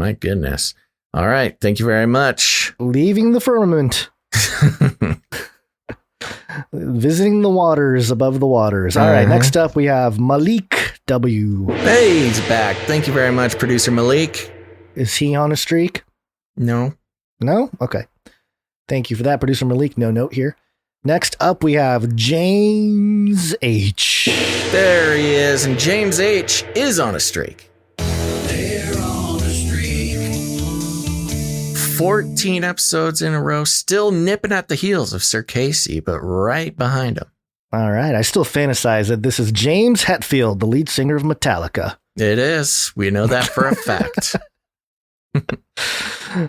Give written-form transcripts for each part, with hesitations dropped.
My goodness. All right. Thank you very much. Leaving the firmament. Visiting the waters above the waters. All right. Next up, we have Malik W. Hey, he's back. Thank you very much, producer Malik. Is he on a streak? No. No? Okay. Thank you for that, producer Malik. No note here. Next up, we have James H. There he is. And James H is on a streak. 14 episodes in a row, still nipping at the heels of Sir Casey, but right behind him. All right. I still fantasize that this is James Hetfield, the lead singer of Metallica. It is. We know that for a fact. All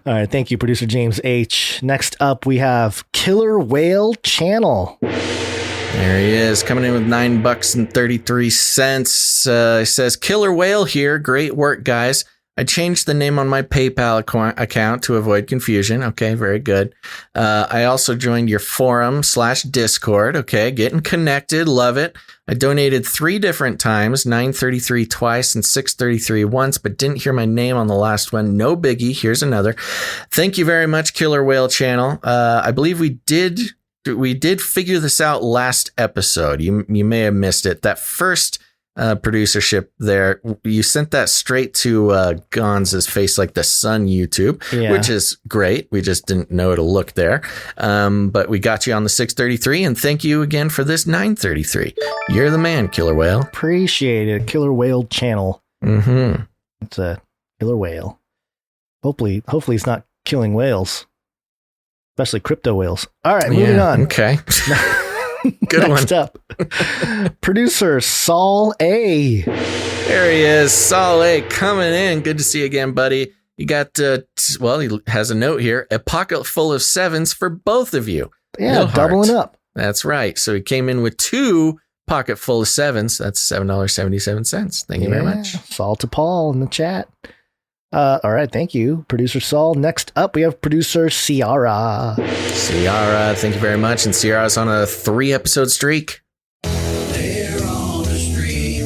right. Thank you, producer James H. Next up, we have Killer Whale Channel. There he is, coming in with $9.33. He says, Killer Whale here. Great work, guys. I changed the name on my PayPal account to avoid confusion. Okay, very good. I also joined your forum/Discord. Okay, getting connected. Love it. I donated 3 different times, $9.33 twice and $6.33 once, but didn't hear my name on the last one. No biggie. Here's another. Thank you very much, Killer Whale Channel. I believe we did figure this out last episode. You may have missed it. That first producership there, you sent that straight to Gonz's Face Like the Sun YouTube, which is great. We just didn't know to look there, but we got you on the 633, and thank you again for this 933. You're the man, Killer Whale. Appreciate it. Killer Whale Channel. It's a killer whale. Hopefully it's not killing whales, especially crypto whales. All right, moving on. Okay. Good Next up, producer Saul A. There he is, Saul A. coming in. Good to see you again, buddy. You got, he has a note here, a pocket full of 7s for both of you. Yeah, doubling up. That's right. So he came in with 2 pocket full of 7s. That's $7.77. Thank you very much. Saul to Paul in the chat. All right, thank you, producer Saul. Next up, we have producer Ciara. Ciara, thank you very much. And Ciara's on a 3-episode streak. They're on a streak.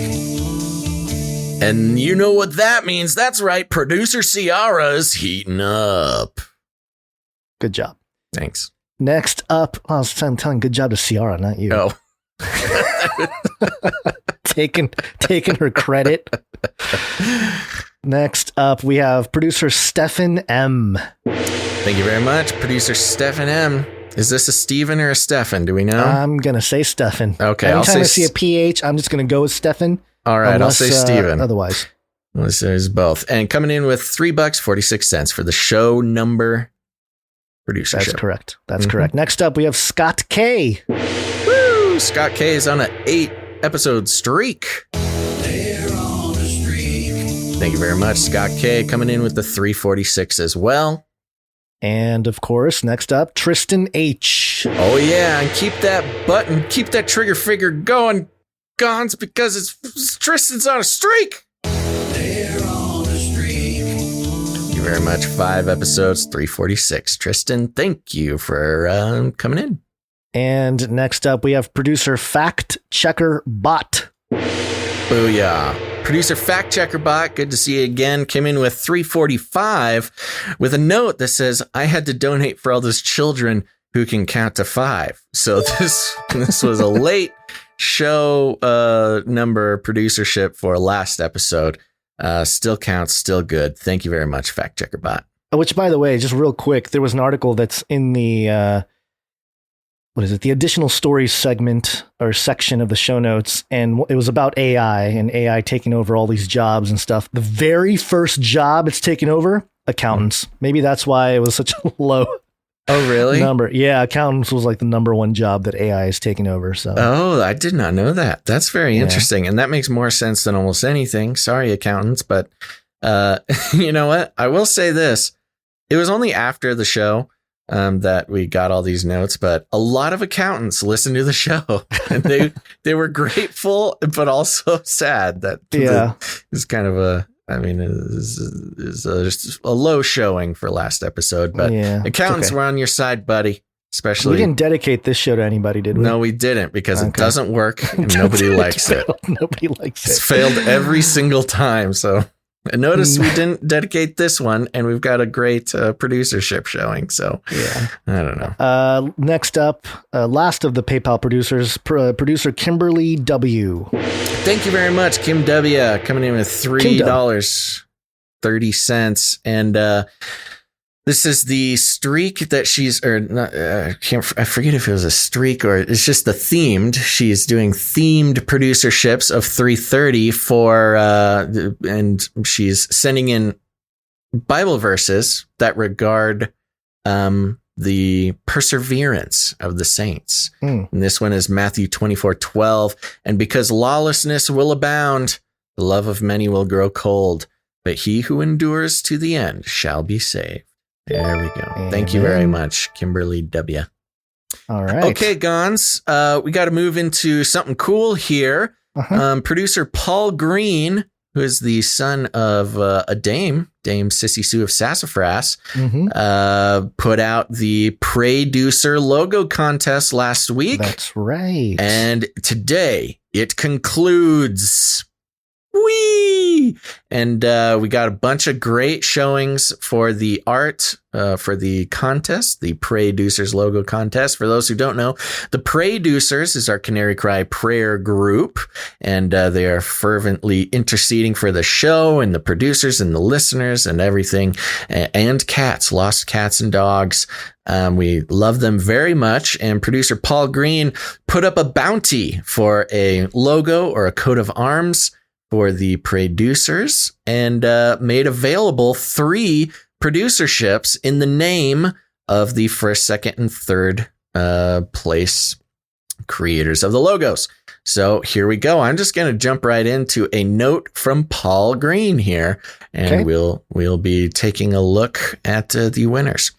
And you know what that means. That's right. Producer Ciara's heating up. Good job. Thanks. Next up, I'm telling good job to Ciara, not you. Oh. taking her credit. Next up, we have producer Stefan M. Thank you very much, producer Stefan M. Is this a Steven or a Stefan? Do we know? I'm going to say Stefan. Okay. Anytime I see a PH, I'm just going to go with Stefan. All right, I'll say Steven. Otherwise. Well, says both. And coming in with $3.46 for the show number producer. That's correct. That's correct. Next up, we have Scott K. Woo! Scott K is on an 8-episode streak. Thank you very much, Scott K, coming in with the 346 as well. And of course, next up, Tristan H. Oh yeah, and keep that trigger finger going, Gons, because Tristan's on a streak. They're on a streak. Thank you very much. 5 episodes, 346. Tristan, thank you for coming in. And next up, we have producer Fact Checker Bot. Booyah. Producer Fact Checker Bot, good to see you again. Came in with 345 with a note that says, I had to donate for all those children who can count to 5. So this was a late show number producership for last episode. Still counts, still good. Thank you very much, Fact Checker Bot. Which, by the way, just real quick, there was an article that's in the the additional stories segment or section of the show notes, and it was about AI and AI taking over all these jobs and stuff. The very first job it's taken over, accountants. Maybe that's why it was such a low number. Yeah, accountants was like the number 1 job that AI is taking over. So I did not know that. That's very interesting, and that makes more sense than almost anything. Sorry, accountants, but you know what? I will say this. It was only after the show that we got all these notes, but a lot of accountants listen to the show, and they were grateful, but also sad that is kind of is a low showing for last episode. But accountants were on your side, buddy. Especially, we didn't dedicate this show to anybody, did we? No, we didn't, because it doesn't work and nobody likes it. Nobody likes it. It's failed every single time. So Notice we didn't dedicate this one, and we've got a great producership showing. So Yeah. I don't know. Next up, last of the PayPal producers, producer Kimberly W. Thank you very much, Kim W. Coming in with $3.30. And this is the streak that she's, or not, I forget if it was a streak or it's just the themed. She's doing themed producerships of 330 for, and she's sending in Bible verses that regard the perseverance of the saints. And this one is Matthew 24:12. And because lawlessness will abound, the love of many will grow cold, but he who endures to the end shall be saved. There we go. Amen. Thank you very much, Kimberly W. All right. Okay, Gons, we got to move into something cool here. Producer Paul Green, who is the son of a Dame Sissy Sue of Sassafras, put out the Producer logo contest last week. That's right. And today it concludes. Whee! And we got a bunch of great showings for the art for the contest, the Producers logo contest. For those who don't know, the Producers is our Canary Cry prayer group, and they are fervently interceding for the show and the producers and the listeners and everything, and cats, lost cats and dogs. We love them very much. And producer Paul Green put up a bounty for a logo or a coat of arms for the Producers, and made available 3 producerships in the name of the first, second, and third place creators of the logos. So here we go. I'm just going to jump right into a note from Paul Green here, and we'll be taking a look at the winners.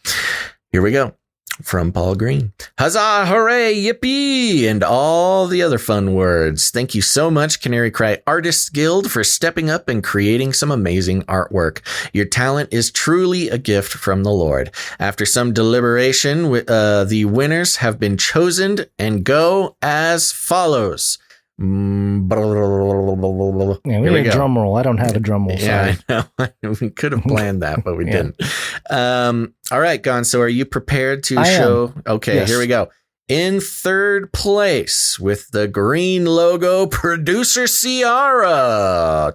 Here we go. From Paul Green. Huzzah, hooray, yippee, and all the other fun words. Thank you so much, Canary Cry Artists Guild, for stepping up and creating some amazing artwork. Your talent is truly a gift from the Lord. After some deliberation, the winners have been chosen and go as follows. Yeah, we need a drum roll. I don't have a drum roll. Yeah, I know. We could have planned that, but we didn't. All right, Gonzo, are you prepared to show? Okay, yes. Here we go. In third place with the green logo, Producer Ciara.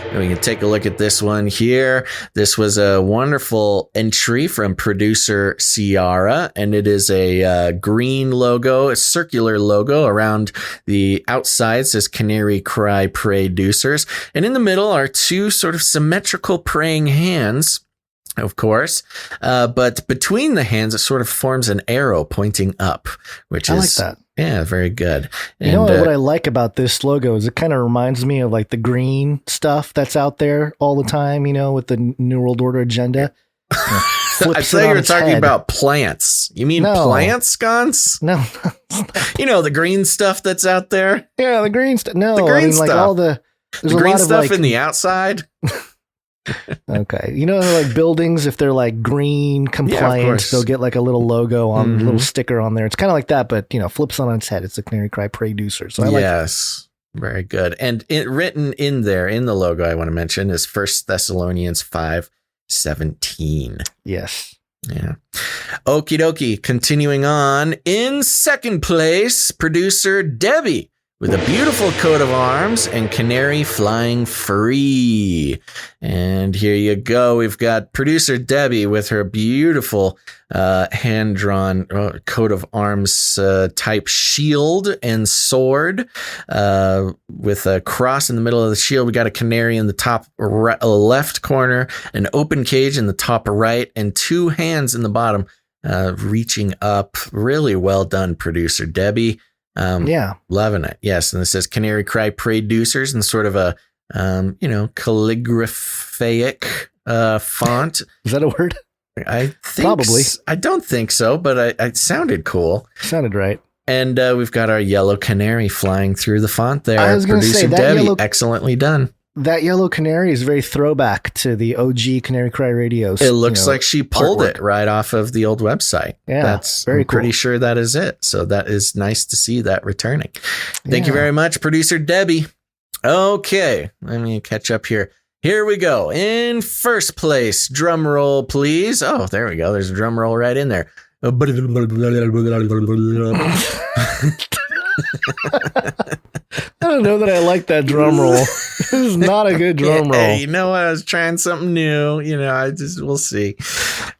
And we can take a look at this one here. This was a wonderful entry from Producer Ciara, and it is a green logo, a circular logo around the outside. Says Canary Cry Producers, and in the middle are 2 sort of symmetrical praying hands, of course, but between the hands it sort of forms an arrow pointing up, which I like that. Yeah, very good. And, you know what I like about this logo is it kind of reminds me of like the green stuff that's out there all the time, you know, with the New World Order agenda. I thought you were talking about plants. You mean plants, Gons? No. You know, the green stuff that's out there? Yeah, the green stuff. No, the green stuff. Like all the green stuff in the outside? Okay. You know, like buildings, if they're like green compliant, they'll get like a little logo on a little sticker on there. It's kind of like that, but you know, flips on its head. It's a Canary Cry Producer. So I like it. Very good. And written in there in the logo, I want to mention is 1 Thessalonians 5:17. Yes. Yeah. Okie dokie. Continuing on. In second place, Producer Debbie, with a beautiful coat of arms and canary flying free. And here you go. We've got Producer Debbie with her beautiful hand-drawn coat of arms type shield and sword with a cross in the middle of the shield. We got a canary in the top left corner, an open cage in the top right, and 2 hands in the bottom reaching up. Really well done, Producer Debbie. Loving it. Yes. And it says Canary Cry Producers in sort of a, calligraphic font. Is that a word? I think probably. I don't think so, but it sounded cool. Sounded right. And we've got our yellow canary flying through the font there. I was going to say that Debbie, excellently done. That yellow canary is very throwback to the OG Canary Cry radios. It looks like she pulled it right off of the old website. Yeah, that's very cool. Pretty sure that is it. So that is nice to see that returning. Thank you very much, Producer Debbie. Okay, let me catch up here. Here we go. In first place, drum roll, please. Oh, there we go. There's a drum roll right in there. I don't know that I like that drum roll. This is not a good drum roll. Hey, you know what? I was trying something new. We'll see.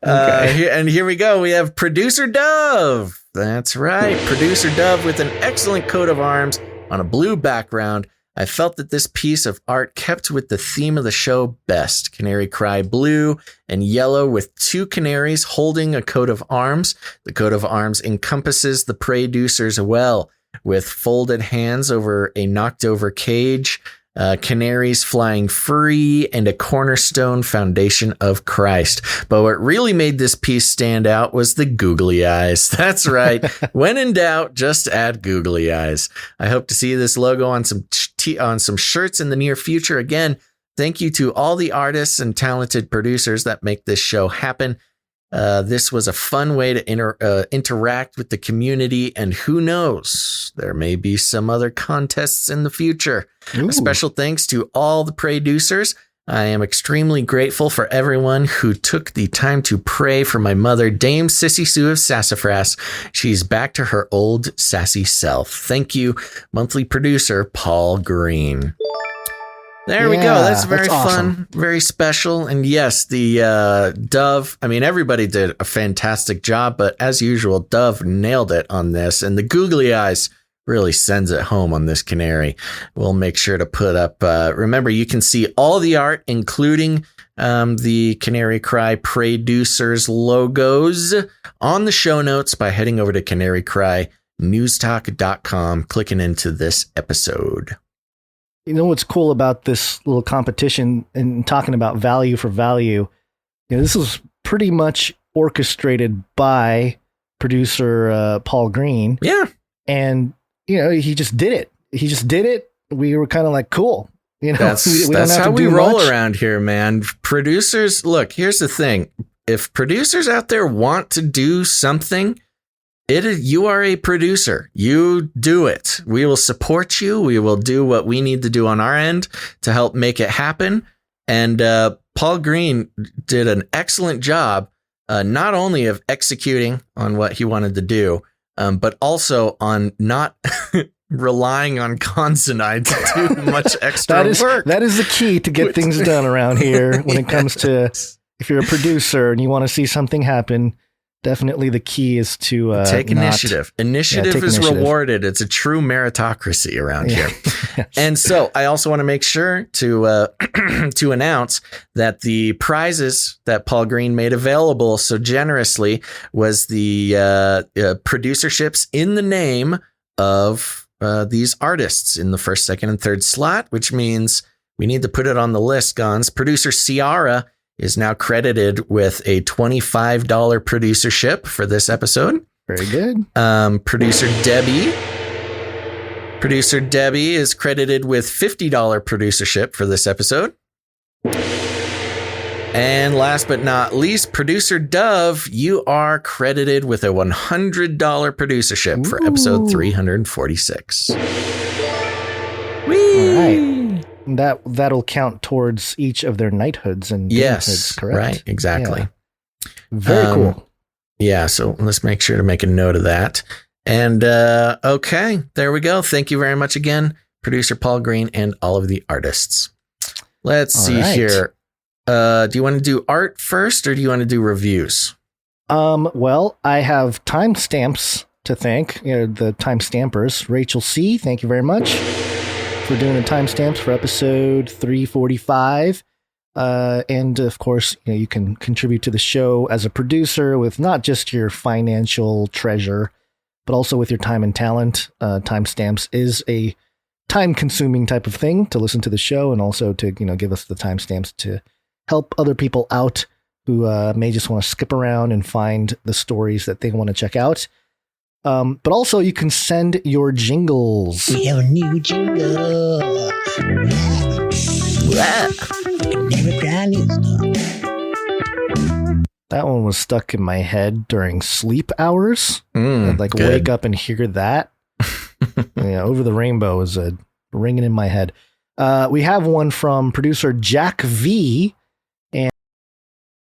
Okay. And here we go. We have Producer Dove. That's right. Producer Dove with an excellent coat of arms on a blue background. I felt that this piece of art kept with the theme of the show best. Canary Cry blue and yellow with two canaries holding a coat of arms. The coat of arms encompasses the producers well, with folded hands over a knocked over cage, canaries flying free, and a cornerstone foundation of Christ. But what really made this piece stand out was the googly eyes. That's right. When in doubt, just add googly eyes. I hope to see this logo on some shirts in the near future. Again, thank you to all the artists and talented producers that make this show happen. This was a fun way to interact with the community, and who knows, there may be some other contests in the future. Ooh. A special thanks to all the producers. I am extremely grateful for everyone who took the time to pray for my mother, Dame Sissy Sue of Sassafras. She's back to her old sassy self. Thank you, monthly producer Paul Green. There we go. That's very fun, very special. And yes, the Dove, I mean, everybody did a fantastic job, but as usual, Dove nailed it on this. And the googly eyes really sends it home on this canary. We'll make sure to put up, remember, you can see all the art, including the Canary Cry producers logos on the show notes by heading over to canarycrynewstalk.com, clicking into this episode. You know what's cool about this little competition and talking about value for value? This was pretty much orchestrated by producer Paul Green. Yeah. And, he just did it. We were kind of like, cool. That's how we roll around here, man. Producers, look, here's the thing. If producers out there want to do something, you are a producer. You do it. We will support you. We will do what we need to do on our end to help make it happen. And Paul Green did an excellent job, not only of executing on what he wanted to do, but also on not relying on Consonai to do much extra work. That is the key to get things done around here when it comes to, if you're a producer and you want to see something happen. Definitely the key is to take initiative. Initiative is rewarded. It's a true meritocracy around here. Yes. And so I also want to make sure to to announce that the prizes that Paul Green made available so generously was the producerships in the name of these artists in the first, second, and third slot, which means we need to put it on the list, Gons. Producer Ciara is now credited with a $25 producership for this episode. Very good. Producer Debbie is credited with $50 producership for this episode. And last but not least, Producer Dove, you are credited with a $100 producership for episode 346. Whee! All right. That'll count towards each of their knighthoods and yes, correct? Right, exactly. Yeah. Very cool. Yeah, so let's make sure to make a note of that. And okay, there we go. Thank you very much again, producer Paul Green and all of the artists. Let's see here. Do you want to do art first or do you want to do reviews? Well, I have timestamps to thank, the timestampers. Rachel C., thank you very much for doing the timestamps for episode 345. And of course, you can contribute to the show as a producer with not just your financial treasure, but also with your time and talent. Timestamps is a time-consuming type of thing to listen to the show, and also to give us the timestamps to help other people out who may just want to skip around and find the stories that they want to check out. But also, you can send your jingles. We have a new jingle. Never cry new stuff. That one was stuck in my head during sleep hours. I'd wake up and hear that. Over the Rainbow is ringing in my head. We have one from producer Jack V.